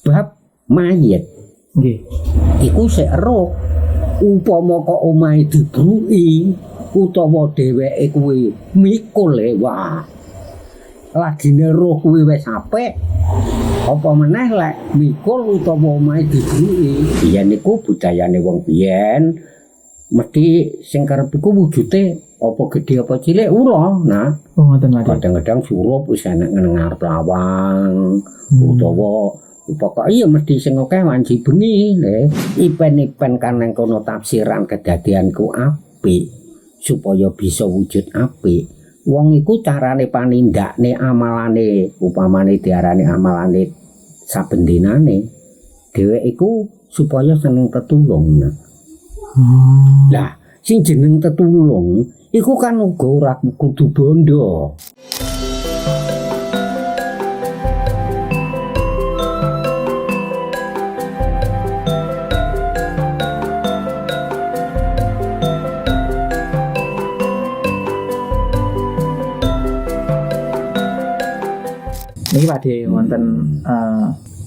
bab mayit. Nggih. Iku sik roh upama kok omahe dibruki utawa dheweke kuwi mikul wah. Lagine roh kuwi wis apik. Apa meneh lek mikul utawa omahe dibruki. Biyen niku budayane wong biyen mesti sing karep iku wujude apa gedhe apa cilik ula. Nah, ngoten Pak. kadang-kadang surup wis enek nang ngarep lawang utawa pokok iya mesti sing akeh wanci bengi le ipen-ipen kanang kono tafsiran kedadianku apik supaya bisa wujud apik wong iku carane panindakne amalane upamane diarani amalane saben dinane dheweke iku supaya seneng tetulung. Lah sing jeneng tetulung iku kan uga ora kudu bondo. Niki Pak De wonten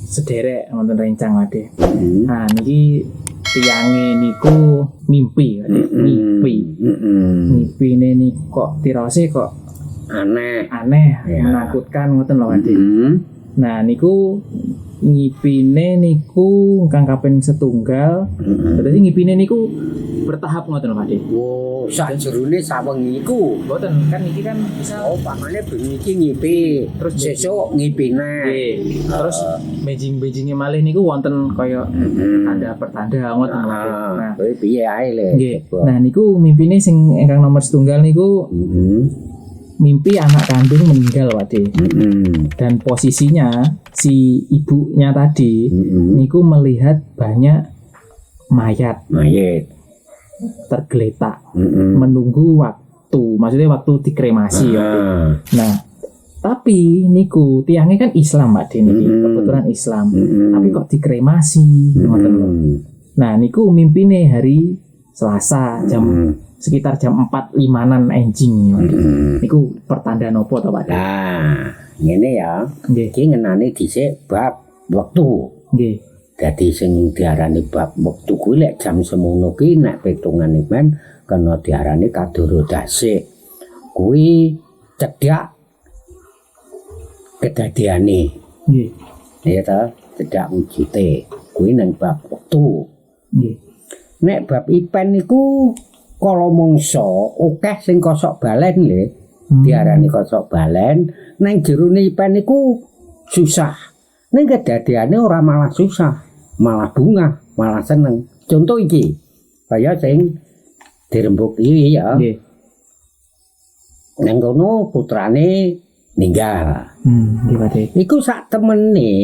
sederek wonten rencang Pak De. Nah niki tiyange niku mimpi Pak De. Mimpine niku kok tirose kok aneh menakutkan ngoten lho Pak De. Nah niku ngipine niku ingkang kaping setunggal. Berarti ngipine niku bertahap ngoten lho Pak De. Oh, sakjerone sawengi iku. Mboten kan iki kan bisa Pamane bengi iki ngipi, terus sesuk ngipine. Terus bejing-bejinge malih niku wonten kaya tanda pertanda ngoten lho Pak De. Nah, kowe piye ae le. nggih. Nah niku mimpine sing ingkang nomor setunggal niku mimpi anak kandung meninggal Pak De. Dan posisinya si ibunya tadi niku melihat banyak mayat tergeletak menunggu waktu, maksudnya waktu dikremasi ya. Nah, tapi niku tiangnya kan Islam Pak De niki, kebetulan Islam. Tapi kok dikremasi ngoten lho. Nah, niku mimpine hari Selasa sekitar jam 4.05-an enjing. Niku pertanda nopo to Pak De? Nah, ngene ya. Iki ngenani dhisik bab wektu. Nggih. Dadi sing diarani bab wektu kuwi lek jam semono ki nek petungane men kena diarani kadoro dasik. Kuwi cedhak kedadiane. Nggih. Ya ta, cedhak wujude. Kuwi nang bab wektu. Nggih. Nek bab ipen niku kala mangsa akeh sing kosok balen le. Diarani kosok balen nang jerone ipen niku susah. Ning kedadiane ora malah susah. Malah bunga, malah seneng. Contoh iki, kaya sing dirembuk iki ya. Nggih. Nang kono putrane ninggal. Nggih Pak De. Iku sak temene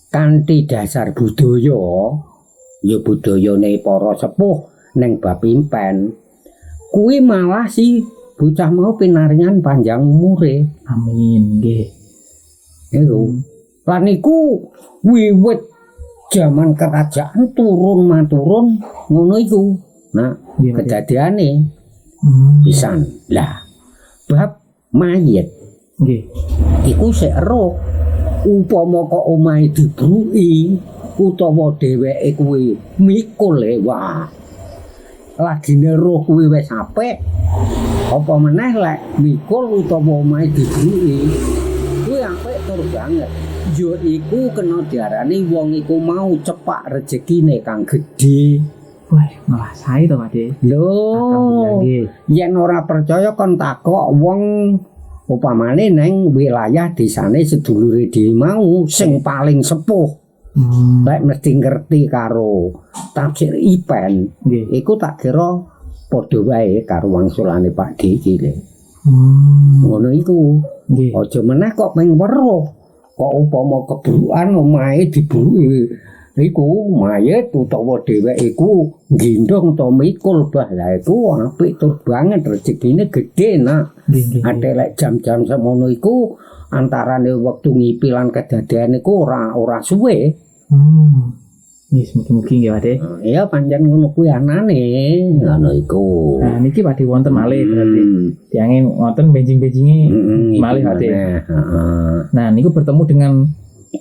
kanthi dasar budaya, ya budayane para sepuh ning bab impen. Kuwi malah si bocah mau pinaringan panjang umure. Amin, nggih. Iku. Lan iku wiwit jaman kerajaan turun maturun ngono iku. Nah, kedadiane pisan. Lah, bab mayit. Nggih. Iku sik roh upama kok omahe dibruki utawa dheweke kuwi mikul wah. Lagine roh kuwi wis apik. Apa meneh lek mikul utawa omahe dibruki kuwi apik tur banget. Yo iku kena diarani wong iku mau cepak rezekine kang gedhe. Wah, malah sae to Pak De. Lho, yen ora percaya kon takok wong upamane nang wilayah desane sedulure dhewe mau sing paling sepuh. Lek mesti ngerti karo tafsir ipen. Iku tak kira padha wae karo wangsulane Pak D iki le. Ngono iku. Aja meneh kok meng weruh. Kok upama kebrukan omahe dibruki iku mayit utawa dheweke iku gendong to mikul bah lah iku apik tur banget rezekine gedhe nak. Ate lek jam-jam semono iku antarane wektu ngipi lan kedadian iku ora suwe. Yes, mugi-mugi nggih Pak De. Iya pancen ngono kuwi anane ngono iku. Nah niki Pak De wonten malih berarti. Tiange wonten benjing-benjinge malih Pak De. Nah niku bertemu dengan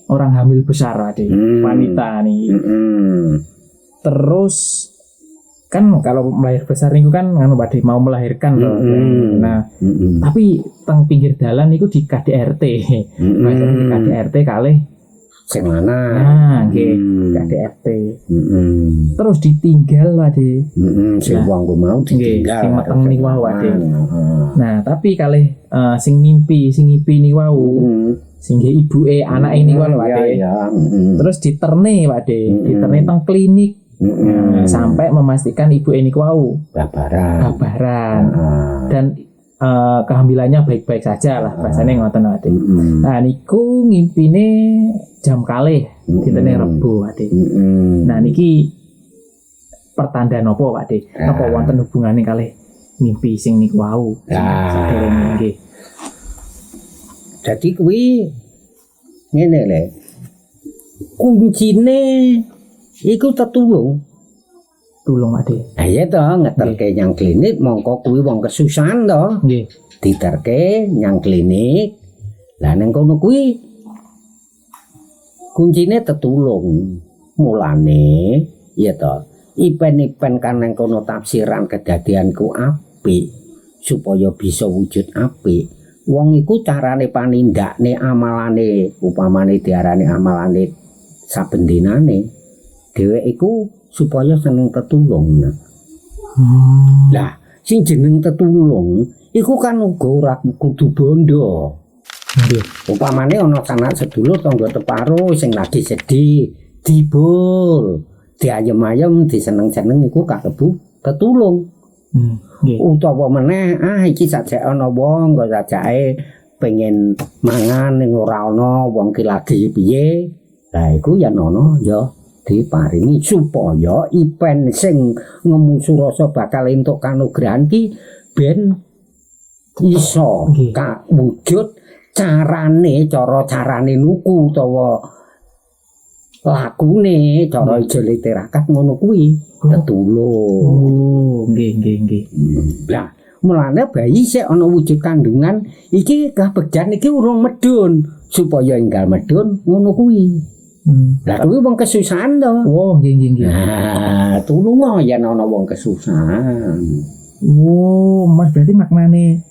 orang hamil besar Pak De, wanita nih. Terus kan kalau melahir besar niku kan nganu Pak De mau melahirkan loh. Nah, tapi teng pinggir dalan niku di KDRT. Maksudnya di KDRT kalih sing lanang. Nah, nggih, KDRT. Terus ditinggal Pak De. Sing wong ku mau ditinggal. Sing meteng niku wae Pak De. Nah, tapi kalih sing ngipi niku wau. Sing ibuke anake niku lho Pak De. Terus diterne Pak De, diterne teng klinik. Sampai memastikan ibu ini wau babaran dan kehamilannya baik-baik saja lah bahasanya ngoten Adik. Nah niku ngimpine jam kalih ditene Rebo Adik. Nah niki pertanda nopo Pak De? Apa wonten hubungane kalih mimpi sing niku wau? Nggih. Jadi kuwi ngene lho. Kuncine iku tetulung Ade. Iya toh ngeterke nyang klinik mongko kuwi wong kesusahan toh. Nggih. Diterke nyang klinik. Lah nang kono kuwi kuncine tetulung. Mulane iya toh ipen-ipen kan nang kono tafsiran kedadianku apik supaya bisa wujud apik. Wong iku carane panindakne amalane upamane diarani amalane saben dinane. Dhewek iku supaya seneng tetulung. Lah, sing jeneng tetulung iku kan uga ora kudu bondo. Upamane ana sanak sedulur tangga teparo sing lagi sedih, dibul, diayem-ayem, diseneng-seneng iku kalebu tetulung. Utawa meneh iki sajake ana wong kok sajake pengen mangan ning ora ana wong ki lagi piye. Lah iku yen ana ya diparingi supaya ipen sing ngemusu rasa bakal entuk kanugrahan ki ben iso wujud carane nuku utawa lakune cara ijo literakat ngono kuwi tetulung. Nggih. Lah mulane bayi sik ana wujud kandungan iki kabegjan iki urung medun supaya enggal medun ngono kuwi. Lah kuwi wong kesusahan to. Oh, nggih. Nah, tulunga yen ana wong kesusahan. Oh, Mas berarti maknane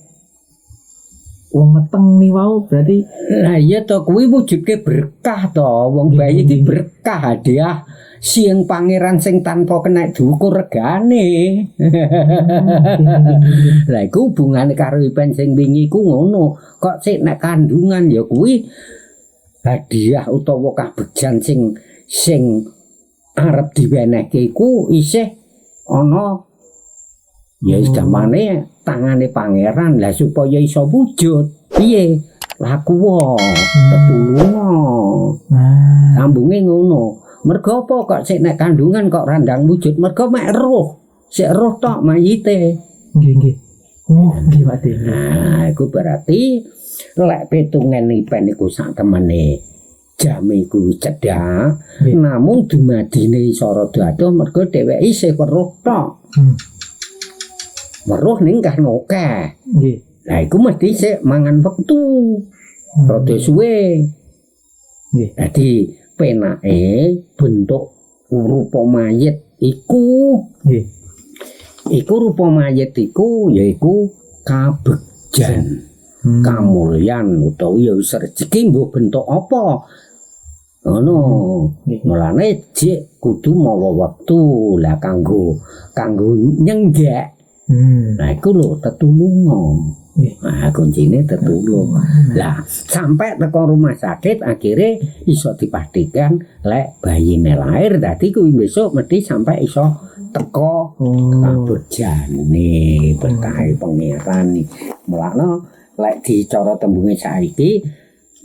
wong meteng ni wau berarti lah iya to kuwi wujudke berkah to. Wong bayi iki berkah hadiah sing pangeran sing tanpa kena diukur regane. Lah iku hubungane karo ipen sing wingi ku ngono. Kok sik nek kandungan ya kuwi hadiah utawa kabegjan sing arep diwenehke iku isih ana ya gamane tangane pangeran lah supaya iso wujud piye laku tetulung. Sambunge ngono mergo apa kok sik nek kandungan kok randang wujud mergo mek roh sik roh tok mayite. Nggih. Oh nggih Pak De. Nah iku berarti lek petungen ipen iku sak temene jame iku cedhak namung dumadine iso rada adoh mergo dheweke isih weruh tok. Weruh ning kan akeh. Nggih. Lah iku mesti sik mangan wektu. Rada suwe. Nggih. Dadi penake bentuk rupa mayit iku nggih. Iku rupa mayit iku yaiku kabegjan. Kamulyan utawa ya wis rezeki mbok bentuk apa ngono. Mulane jek kudu mawa wektu lah kanggo nyenggek. Nah iku lho tetulung. Nah kuncine tetulung. Lah sampai teko rumah sakit akhirnya iso dipastikan lek bayine lahir dadi kuwi besok mesti sampai iso teko kabegjane berkah pangeran iki. Mulane lek dicara tembunge saiki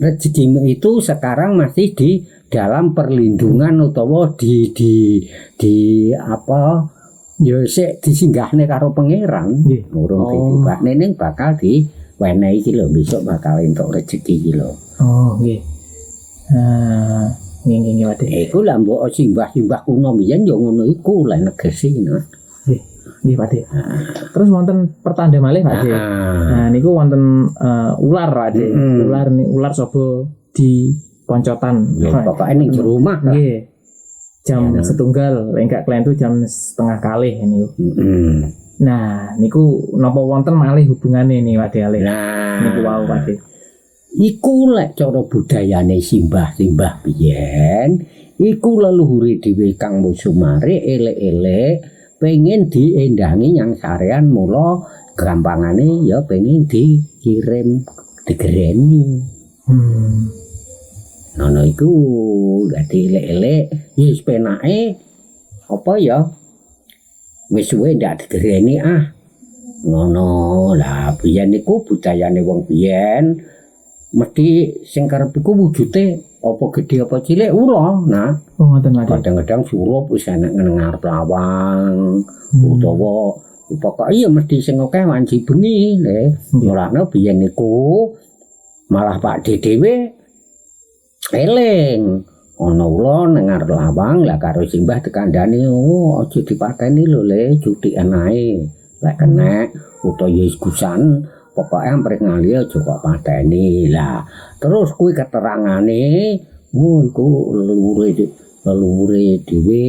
rezekimu itu sekarang masih di dalam perlindungan utawa di apa ya sik disinggahne karo pangeran urung ditibakne ning bakal diwenehi iki lho besok bakal entuk rezeki iki lho. Oh nggih. Nggih Pak. Iku lah mbok simbah-simbah kuno biyen ya ngono iku lek negesi no. Nggih Pak De. Terus wonten pertanda malih Pak De. Nah niku wonten ular Pak De. Ular sapa koncotan. Ya pokoke ning jero omah. Nggih. Jam Ya. setunggal, enggak kalian tuh jam setengah kali ini. Heeh. Nah, niku napa wonten malih hubungane nih Pak Ale. Nah, Niku wau Pak De. iku lek cara budayane simbah-simbah biyen, iku leluhure dhewe Kang Musumare elek-elek pengen diendangi yang sarean mula gampangane ya pengen dikirim digereni. Ngono iku dadi elek-elek wis penake apa ya wis suwe ndak digereni ngono lah biyen niku budayane wong biyen mesti sing karep iku wujude apa gedhe apa cilik ula nah ngoten Pak De. kadang-kadang surup wis enek nang ngarep lawang utawa pokoke ya mesti sing akeh wanci bengi le mulane biyen niku malah Pak De dhewe eling ana ula nang ngarep lawang lah karo simbah tekandane aja dipateni lho le cutikan ae lek kena utawa wis gusan pokoke amprih ngali aja kok pateni lah terus kuwi keterangane iku leluhure dhewe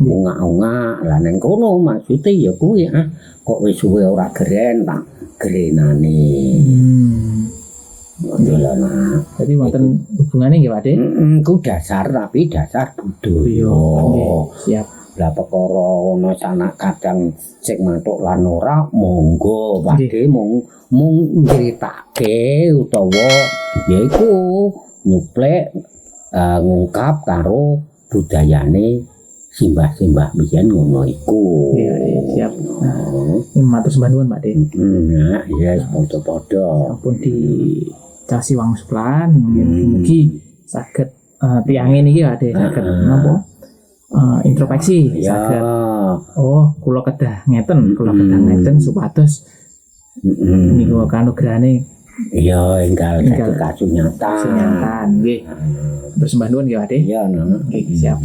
ungak-ungak lah nang kono maksude ya kuwi kok wis suwe ora geren tak gerenane. Nah, Jadi wonten hubungane nggih Pak De. Iku dasar tapi dasar budaya. Siap. Lah perkara ana sanak kadang sing mantuk lan ora monggo Pak De mung nyeritake utawa yaiku nyuplek ngungkap karo budayane simbah-simbah biyen ngono iku. Iya, siap. Ini matur sembah nuwun Pak De. Nah, ya padha-padha. Sampun dicasi wang sepelan, mugi saged tiange niki Pak De saged napa? Introspeksi saged. Oh, kula kedah ngeten, supados niku kanugrahane iya enggal kasunyatan. Nggih. Bersembah nuwun nggih Pak De. Iya, Nggih, siap.